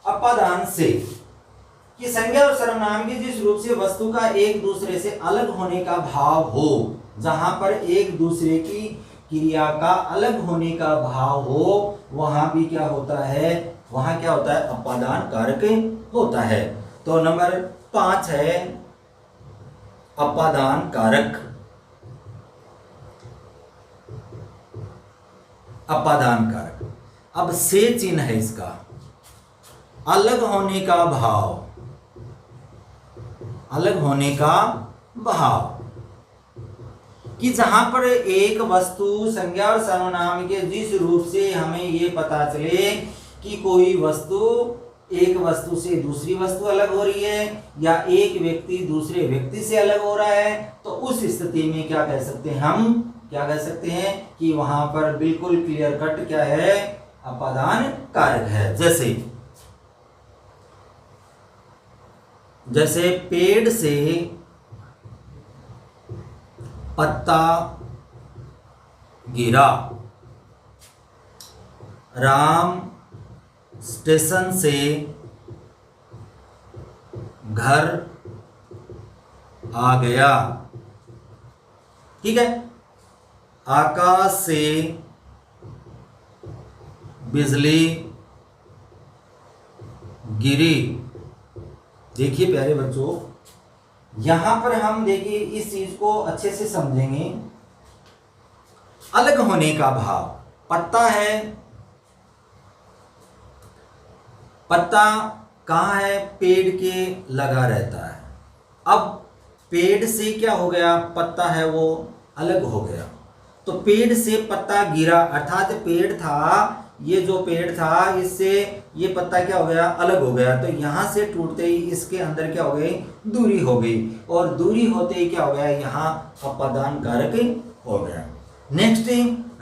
अपादान से, कि संज्ञा और सर्वनाम के जिस रूप से वस्तु का एक दूसरे से अलग होने का भाव हो, जहां पर एक दूसरे की क्रिया का अलग होने का भाव हो, वहां भी क्या होता है, वहां क्या होता है, अपादान कारक होता है। तो नंबर 5 है अपादान कारक। अपादान कारक। अब से चिन्ह है इसका, अलग होने का भाव, अलग होने का भाव, कि जहां पर एक वस्तु संज्ञा और सर्वनाम के जिस रूप से हमें ये पता चले कि कोई वस्तु एक वस्तु से दूसरी वस्तु अलग हो रही है, या एक व्यक्ति दूसरे व्यक्ति से अलग हो रहा है, तो उस स्थिति में क्या कह सकते हैं, हम क्या कह सकते हैं कि वहां पर बिल्कुल क्लियर कट क्या है, अपादान कारक है। जैसे पेड़ से पत्ता गिरा, राम स्टेशन से घर आ गया, ठीक है। आकाश से बिजली गिरी। देखिए प्यारे बच्चों, यहां पर हम देखिए इस चीज को अच्छे से समझेंगे। अलग होने का भाव, पत्ता है, पत्ता कहाँ है, पेड़ के लगा रहता है। अब पेड़ से क्या हो गया, पत्ता है वो अलग हो गया, तो पेड़ से पत्ता गिरा, अर्थात पेड़ था, ये जो पेड़ था इससे ये पत्ता क्या हो गया, अलग हो गया। तो यहां से टूटते ही इसके अंदर क्या हो गई, दूरी हो गई, और दूरी होते ही क्या हो गया, यहाँ अपादान कारक हो गया। नेक्स्ट,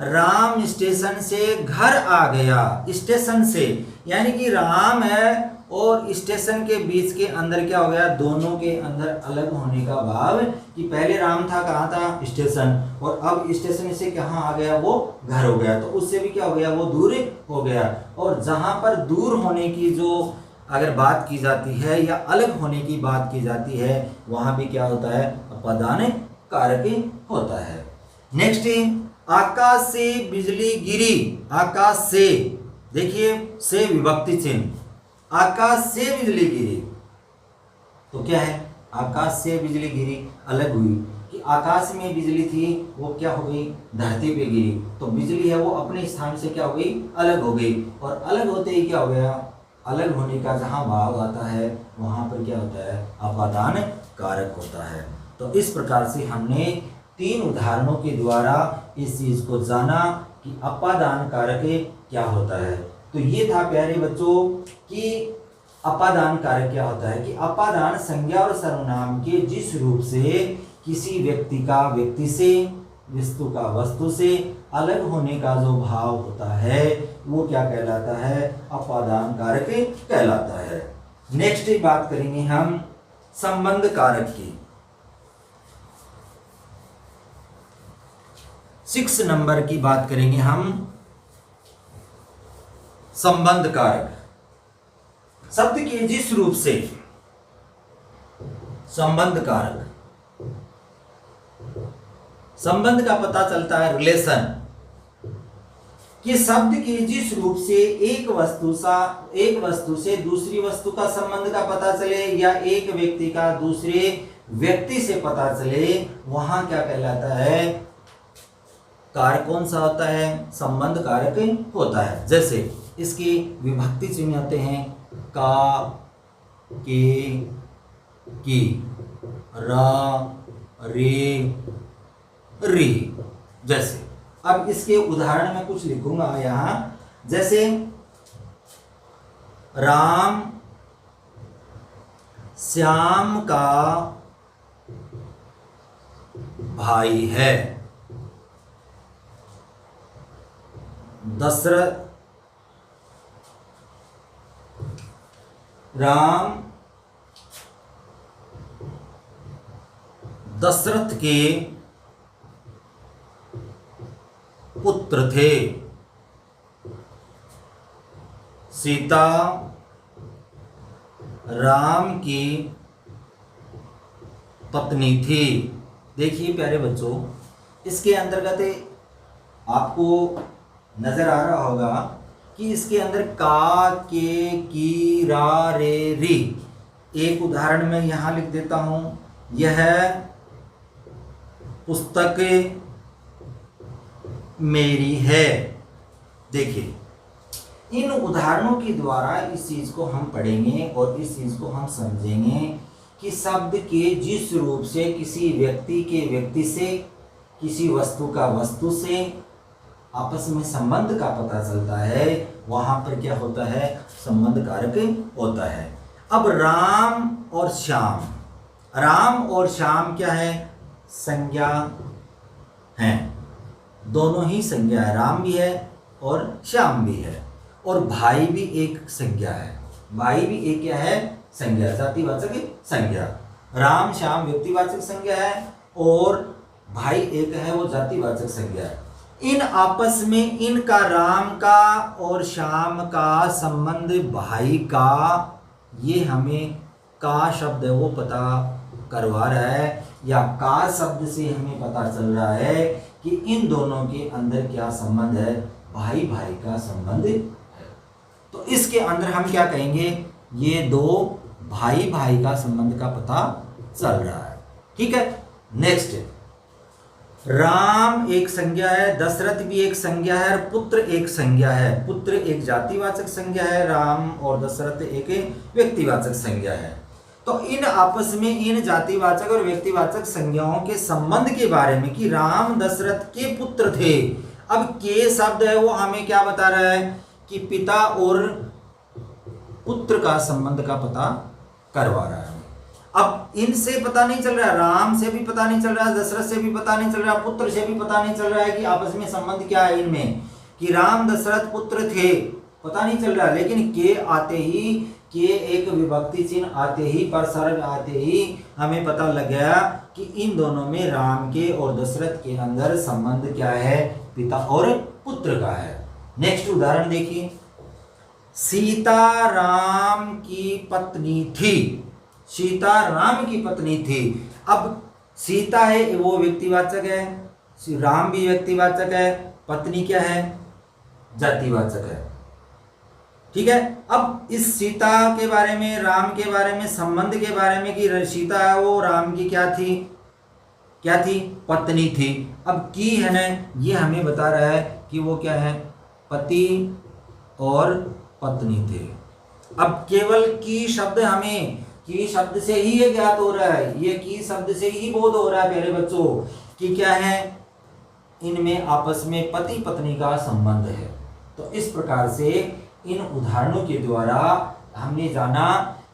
राम स्टेशन से घर आ गया। स्टेशन से यानी कि राम है और स्टेशन के बीच के अंदर क्या हो गया, दोनों के अंदर अलग होने का भाव, कि पहले राम था कहाँ था, स्टेशन, और अब स्टेशन से कहाँ आ गया, वो घर हो गया, तो उससे भी क्या हो गया, वो दूर हो गया। और जहां पर दूर होने की जो अगर बात की जाती है या अलग होने की बात की जाती है, वहां भी क्या होता है, अपादान कारक होता है। नेक्स्ट, आकाश से बिजली गिरी। आकाश से, देखिए से विभक्ति चिन्ह, आकाश से बिजली गिरी, तो क्या है, आकाश से बिजली गिरी अलग हुई, कि आकाश में बिजली थी वो क्या हो गई, धरती पे गिरी, तो बिजली है वो अपने स्थान से क्या हो गई, अलग हो गई, और अलग होते ही क्या हो गया, अलग होने का जहां भाव आता है वहां पर क्या होता है, अपादान कारक होता है। तो इस प्रकार से हमने 3 उदाहरणों के द्वारा इस चीज को जाना कि अपादान कारक क्या होता है। तो ये था प्यारे बच्चों कि अपादान कारक क्या होता है, कि अपादान संज्ञा और सर्वनाम के जिस रूप से किसी व्यक्ति का व्यक्ति से, वस्तु का वस्तु से अलग होने का जो भाव होता है वो क्या कहलाता है, अपादान कारक कहलाता है। नेक्स्ट बात करेंगे हम संबंध कारक की। 6 नंबर की बात करेंगे हम, संबंध कारक। शब्द के जिस रूप से संबंध कारक, संबंध का पता चलता है रिलेशन, कि शब्द के जिस रूप से एक वस्तु से दूसरी वस्तु का संबंध का पता चले, या एक व्यक्ति का दूसरे व्यक्ति से पता चले, वहां क्या कहलाता है, कारक कौन सा होता है, संबंध कारक होता है। जैसे इसकी विभक्ति चिन्ह आते हैं, का, के, की, रा, रे, री। जैसे अब इसके उदाहरण में कुछ लिखूंगा यहां, जैसे राम श्याम का भाई है, दशरथ, राम दशरथ के पुत्र थे, सीता राम की पत्नी थी। देखिए प्यारे बच्चों, इसके अंतर्गत आपको नजर आ रहा होगा कि इसके अंदर का, के, की, रा, रे, री। एक उदाहरण मैं यहां लिख देता हूं। यह पुस्तक मेरी है। देखिए, इन उदाहरणों के द्वारा इस चीज को हम पढ़ेंगे और इस चीज को हम समझेंगे कि शब्द के जिस रूप से किसी व्यक्ति के व्यक्ति से, किसी वस्तु का वस्तु से आपस में संबंध का पता चलता है, वहां पर क्या होता है, संबंध कारक होता है। अब राम और श्याम, राम और श्याम क्या है, संज्ञा हैं। दोनों ही संज्ञा है, राम भी है और श्याम भी है। और भाई भी एक संज्ञा है, भाई भी एक क्या है, संज्ञा, जातिवाचक संज्ञा। राम श्याम व्यक्तिवाचक संज्ञा है और भाई एक है, वो जातिवाचक संज्ञा है। इन आपस में इनका, राम का और श्याम का संबंध भाई का, ये हमें का शब्द है वो पता करवा रहा है, या का शब्द से हमें पता चल रहा है कि इन दोनों के अंदर क्या संबंध है, भाई भाई का संबंध है। तो इसके अंदर हम क्या कहेंगे, ये दो भाई भाई का संबंध का पता चल रहा है। ठीक है, नेक्स्ट, राम एक संज्ञा है, दशरथ भी एक संज्ञा है और पुत्र एक संज्ञा है। पुत्र एक जातिवाचक संज्ञा है, राम और दशरथ एक व्यक्तिवाचक संज्ञा है। तो इन आपस में इन जातिवाचक और व्यक्तिवाचक संज्ञाओं के संबंध के बारे में कि राम दशरथ के पुत्र थे। अब के शब्द है वो हमें क्या बता रहा है कि पिता और पुत्र का संबंध का पता करवा रहा है। अब इनसे पता नहीं चल रहा है, राम से भी पता नहीं चल रहा है, दशरथ से भी पता नहीं चल रहा है, पुत्र से भी पता नहीं चल रहा है कि आपस में संबंध क्या है इनमें, कि राम दशरथ पुत्र थे, पता नहीं चल रहा है। लेकिन के आते ही, के एक विभक्ति चिन्ह आते ही, परसर्ग आते ही हमें पता लग गया कि इन दोनों में, राम के और दशरथ के अंदर संबंध क्या है, पिता और पुत्र का है। नेक्स्ट उदाहरण देखिए, सीता राम की पत्नी थी। सीता राम की पत्नी थी। अब सीता है वो व्यक्तिवाचक है, राम भी व्यक्तिवाचक है, पत्नी क्या है, जातिवाचक है। ठीक है, अब इस सीता के बारे में, राम के बारे में, संबंध के बारे में कि सीता है वो राम की क्या थी, क्या थी, पत्नी थी। अब की है ना, ये हमें बता रहा है कि वो क्या है, पति और पत्नी थे। अब केवल की शब्द हमें, की शब्द से ही ये ज्ञात हो रहा है, ये की शब्द से ही बोध हो रहा है प्यारे बच्चों कि क्या है, इनमें आपस में पति पत्नी का संबंध है। तो इस प्रकार से इन उदाहरणों के द्वारा हमने जाना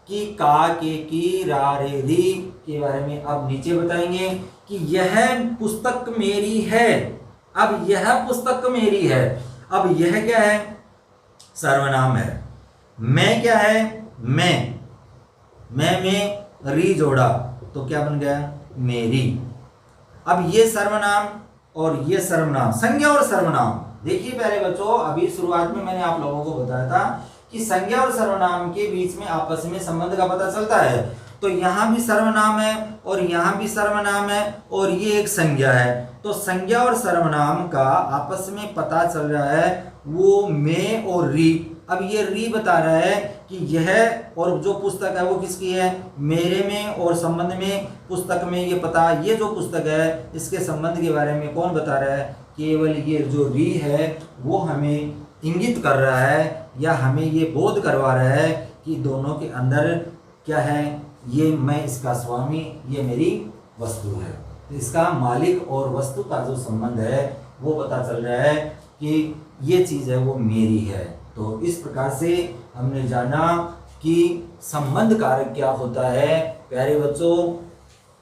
कि का, के, की, रा, रे, री के बारे में। अब नीचे बताएंगे कि यह पुस्तक मेरी है। अब यह पुस्तक मेरी है। अब यह क्या है, सर्वनाम है। मैं क्या है, मैं में री जोड़ा तो क्या बन गया, मेरी। अब ये सर्वनाम और ये सर्वनाम, संज्ञा और सर्वनाम। देखिए प्यारे बच्चों, अभी शुरुआत में मैंने आप लोगों को बताया था कि संज्ञा और सर्वनाम के बीच में आपस में संबंध का पता चलता है। तो यहां भी सर्वनाम है और यहां भी सर्वनाम है और ये एक संज्ञा है। तो संज्ञा और सर्वनाम का आपस में पता चल रहा है वो मैं और री। अब ये री बता रहा है कि यह और जो पुस्तक है वो किसकी है, मेरे में, और संबंध में पुस्तक में ये पता, ये जो पुस्तक है इसके संबंध के बारे में कौन बता रहा है, केवल ये जो री है वो हमें इंगित कर रहा है या हमें ये बोध करवा रहा है कि दोनों के अंदर क्या है, ये मैं इसका स्वामी, ये मेरी वस्तु है। तो इसका मालिक और वस्तु का जो संबंध है वो पता चल रहा है कि ये चीज़ है वो मेरी है। तो इस प्रकार से हमने जाना कि संबंध कारक क्या होता है। प्यारे बच्चों,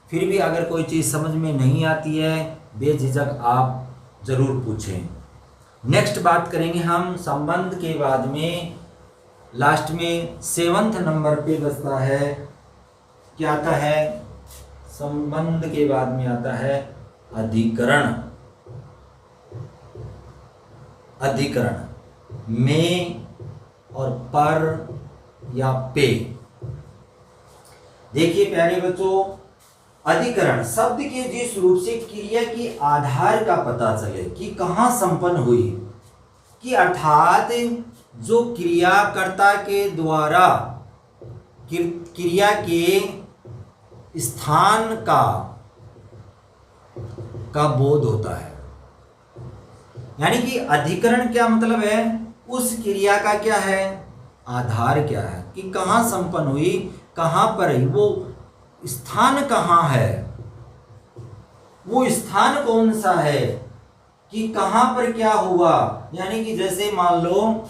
फिर भी अगर कोई चीज़ समझ में नहीं आती है बेझिझक आप ज़रूर पूछें। नेक्स्ट बात करेंगे हम संबंध के बाद में, लास्ट में 7वें नंबर पे बचता है, क्या आता है, संबंध के बाद में आता है अधिकरण। अधिकरण, में और पर या पे, देखिए प्यारे बच्चों, अधिकरण शब्द के जिस रूप से क्रिया के आधार का पता चले कि कहाँ संपन्न हुई, कि अर्थात जो क्रियाकर्ता के द्वारा क्रिया के स्थान का बोध होता है। यानी कि अधिकरण क्या मतलब है, उस क्रिया का क्या है, आधार क्या है, कि कहाँ संपन्न हुई, कहाँ पर है, वो स्थान कहाँ है, वो स्थान कौन सा है, कि कहाँ पर क्या हुआ। यानी कि जैसे मान लो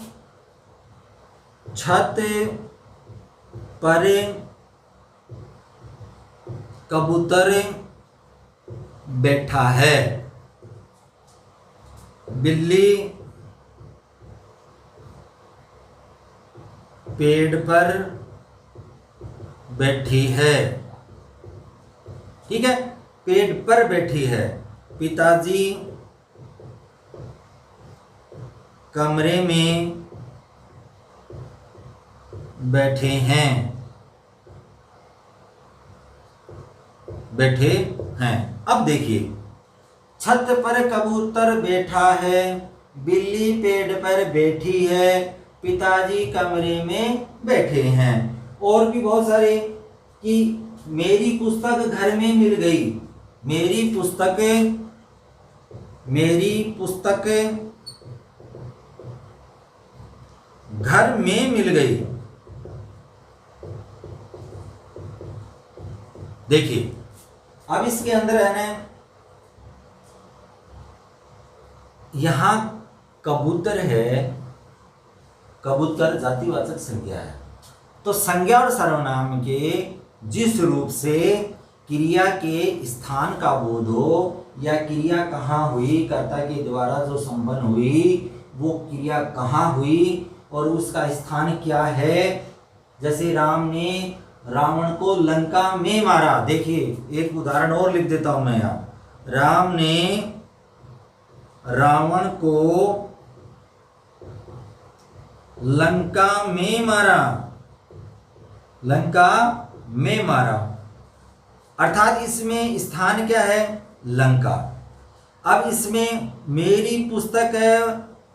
छत पर कबूतर बैठा है, बिल्ली पेड़ पर बैठी है, ठीक है, पेड़ पर बैठी है, पिताजी कमरे में बैठे हैं, अब देखिए, छत पर कबूतर बैठा है, बिल्ली पेड़ पर बैठी है, पिताजी कमरे में बैठे हैं। और भी बहुत सारे, कि मेरी पुस्तक घर में मिल गई, मेरी पुस्तक घर में मिल गई। देखिए अब इसके अंदर है ना, यहां कबूतर है, कबूतर जातिवाचक संज्ञा है, तो संज्ञा और सर्वनाम के जिस रूप से क्रिया के स्थान का बोध हो, या क्रिया कहाँ हुई, कर्ता के द्वारा जो संपन्न हुई वो क्रिया कहाँ हुई और उसका स्थान क्या है। जैसे राम ने रावण को लंका में मारा। देखिए एक उदाहरण और लिख देता हूं मैं यहाँ, राम ने रावण को लंका में मारा, लंका में मारा, अर्थात इसमें स्थान क्या है, लंका। अब इसमें मेरी पुस्तक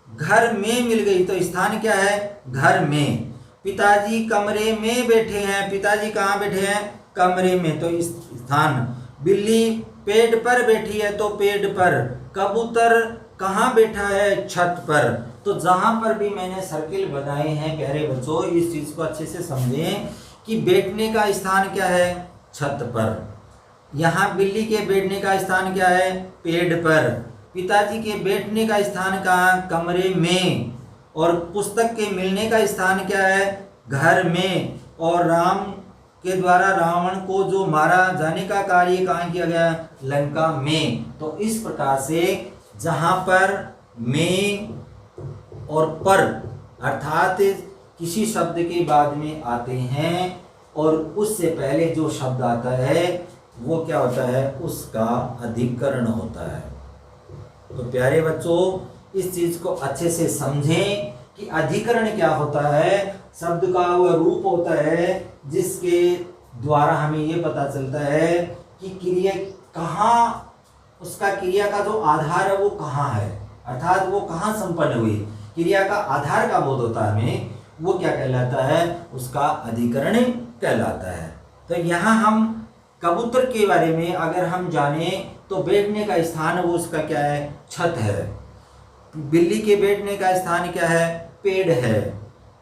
घर में मिल गई, तो स्थान क्या है, घर में। पिताजी कमरे में बैठे हैं, पिताजी कहाँ बैठे हैं, कमरे में, तो इस स्थान। बिल्ली पेड़ पर बैठी है, तो पेड़ पर। कबूतर कहाँ बैठा है, छत पर। तो जहां पर भी मैंने सर्किल बनाए हैं प्यारे बच्चों, इस चीज को अच्छे से समझें कि बैठने का स्थान क्या है, छत पर। यहाँ बिल्ली के बैठने का स्थान क्या है, पेड़ पर। पिताजी के बैठने का स्थान कहाँ, कमरे में। और पुस्तक के मिलने का स्थान क्या है, घर में। और राम के द्वारा रावण को जो मारा जाने का कार्य कहाँ किया गया, लंका में। तो इस प्रकार से जहाँ पर में और पर अर्थात किसी शब्द के बाद में आते हैं और उससे पहले जो शब्द आता है वो क्या होता है, उसका अधिकरण होता है। तो प्यारे बच्चों इस चीज को अच्छे से समझें कि अधिकरण क्या होता है। शब्द का वह रूप होता है जिसके द्वारा हमें ये पता चलता है कि क्रिया कहाँ, उसका क्रिया का जो आधार है वो कहाँ है, अर्थात वो कहाँ संपन्न हुई, क्रिया का आधार का बोध होता है हमें, वो क्या कहलाता है, उसका अधिकरण कहलाता है। तो यहाँ हम कबूतर के बारे में अगर हम जाने तो बैठने का स्थान वो उसका क्या है, छत है। बिल्ली के बैठने का स्थान क्या है, पेड़ है।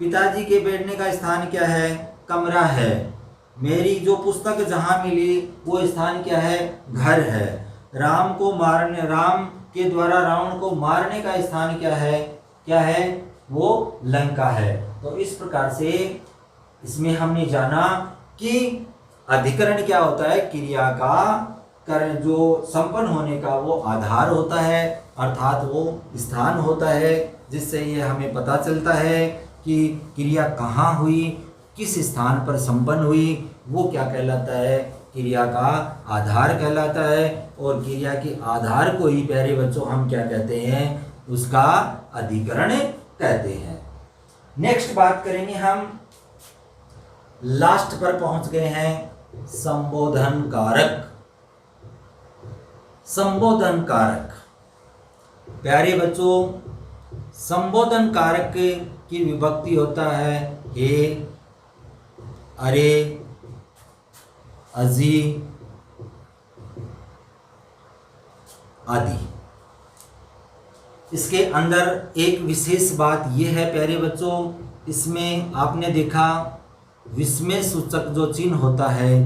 पिताजी के बैठने का स्थान क्या है, कमरा है। मेरी जो पुस्तक जहाँ मिली वो स्थान क्या है, घर है। राम के द्वारा रावण को मारने का स्थान क्या है, वो लंका है। तो इस प्रकार से इसमें हमने जाना कि अधिकरण क्या होता है, क्रिया का जो संपन्न होने का वो आधार होता है, अर्थात वो स्थान होता है, जिससे ये हमें पता चलता है कि क्रिया कहाँ हुई, किस स्थान पर संपन्न हुई, वो क्या कहलाता है, क्रिया का आधार कहलाता है। और क्रिया के आधार को ही प्यारे बच्चों हम क्या कहते हैं, उसका अधिकरण कहते हैं। नेक्स्ट बात करेंगे हम, लास्ट पर पहुंच गए हैं, संबोधन कारक। संबोधन कारक, प्यारे बच्चों, संबोधन कारक की विभक्ति होता है हे, अरे, अजी आदि। इसके अंदर एक विशेष बात यह है प्यारे बच्चों, इसमें आपने देखा विस्मय सूचक जो चिन्ह होता है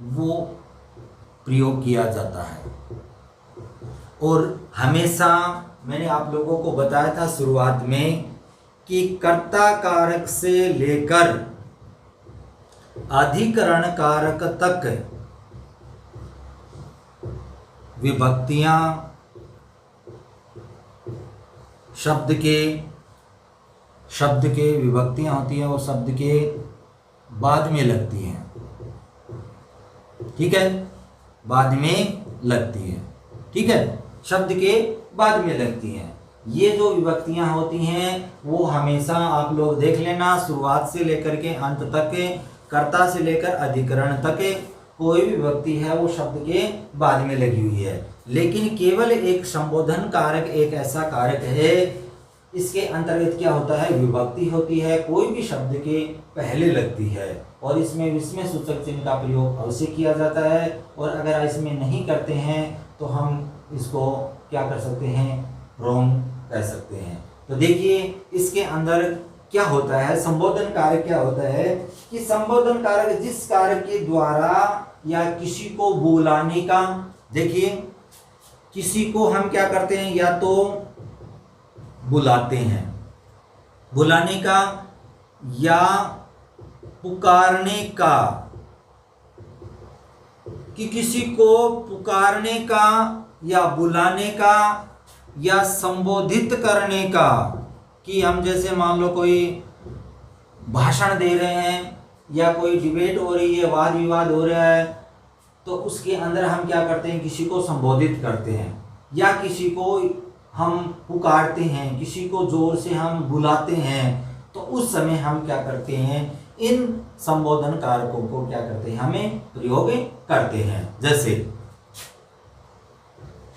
वो प्रयोग किया जाता है। और हमेशा मैंने आप लोगों को बताया था शुरुआत में कि कर्ता कारक से लेकर अधिकरण कारक तक विभक्तियां शब्द के विभक्तियां होती हैं वो शब्द के बाद में लगती हैं। ठीक है, बाद में लगती है। ठीक है, शब्द के बाद में लगती हैं। ये जो विभक्तियां होती हैं वो हमेशा आप लोग देख लेना, शुरुआत से लेकर के अंत तक, कर्ता से लेकर अधिकरण तक कोई भी विभक्ति है वो शब्द के बाद में लगी हुई है। लेकिन केवल एक संबोधन कारक एक ऐसा कारक है, इसके अंतर्गत क्या होता है, विभक्ति होती है, कोई भी शब्द के पहले लगती है और इसमें विस्मय सूचक चिन्ह का प्रयोग अवश्य किया जाता है। और अगर इसमें नहीं करते हैं तो हम इसको क्या कर सकते हैं, रॉन्ग कह सकते हैं। तो देखिए इसके अंदर क्या होता है, संबोधन कारक क्या होता है कि संबोधन कारक जिस कारक के द्वारा या किसी को बुलाने का, देखिए किसी को हम क्या करते हैं, या तो बुलाते हैं, बुलाने का या पुकारने का, कि किसी को पुकारने का या बुलाने का या संबोधित करने का, कि हम जैसे मान लो कोई भाषण दे रहे हैं या कोई डिबेट हो रही है, वाद विवाद हो रहा है, तो उसके अंदर हम क्या करते हैं, किसी को संबोधित करते हैं या किसी को हम पुकारते हैं, किसी को जोर से हम बुलाते हैं, तो उस समय हम क्या करते हैं, इन संबोधन कारकों को क्या करते हैं, हमें प्रयोग करते हैं। जैसे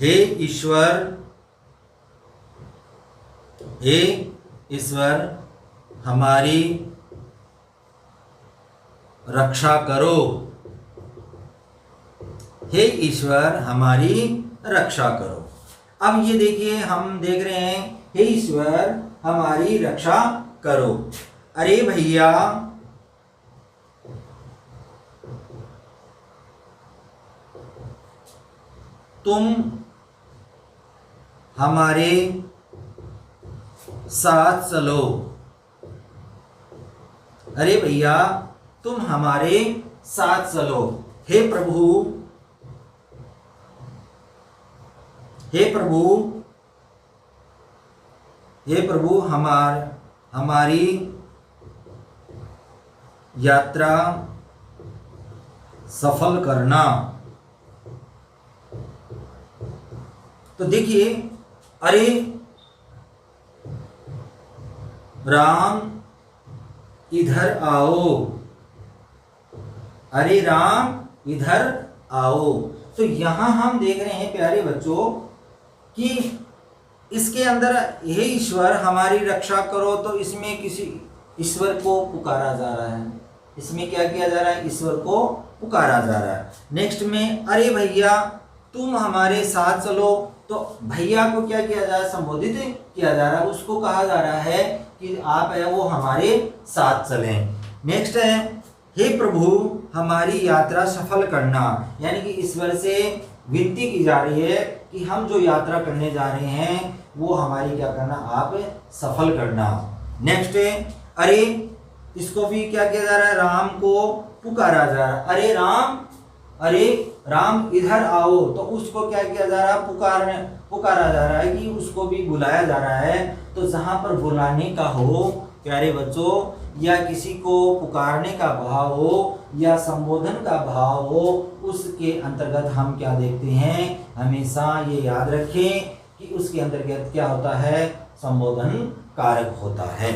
हे ईश्वर, हे ईश्वर हमारी रक्षा करो, हे ईश्वर हमारी रक्षा करो। अब ये देखिए हम देख रहे हैं, हे ईश्वर हमारी रक्षा करो। अरे भैया तुम हमारे साथ चलो, अरे भैया तुम हमारे साथ चलो। हे प्रभु, हे प्रभु, हे प्रभु हमारी यात्रा सफल करना। तो देखिए, अरे राम इधर आओ, अरे राम इधर आओ। तो यहां हम देख रहे हैं प्यारे बच्चों कि इसके अंदर हे ईश्वर हमारी रक्षा करो, तो इसमें किसी ईश्वर को पुकारा जा रहा है। इसमें क्या किया जा रहा है, ईश्वर को पुकारा जा रहा है। नेक्स्ट में अरे भैया तुम हमारे साथ चलो, तो भैया को क्या किया जा रहा है, संबोधित किया जा रहा है, उसको कहा जा रहा है कि आप है वो हमारे साथ चलें। नेक्स्ट है हे प्रभु हमारी यात्रा सफल करना, यानी कि ईश्वर से विनती की जा रही है कि हम जो यात्रा करने जा रहे हैं वो हमारी क्या करना, आप सफल करना। नेक्स्ट है अरे, इसको भी क्या किया जा रहा है, राम को पुकारा जा रहा है, अरे राम इधर आओ, तो उसको क्या किया जा रहा है, पुकारा जा रहा है कि उसको भी बुलाया जा रहा है। तो जहां पर बुलाने का हो प्यारे बच्चों, या किसी को पुकारने का भाव हो या संबोधन का भाव हो, उसके अंतर्गत हम क्या देखते हैं, हमेशा ये याद रखें कि उसके अंतर्गत क्या होता है, संबोधन कारक होता है।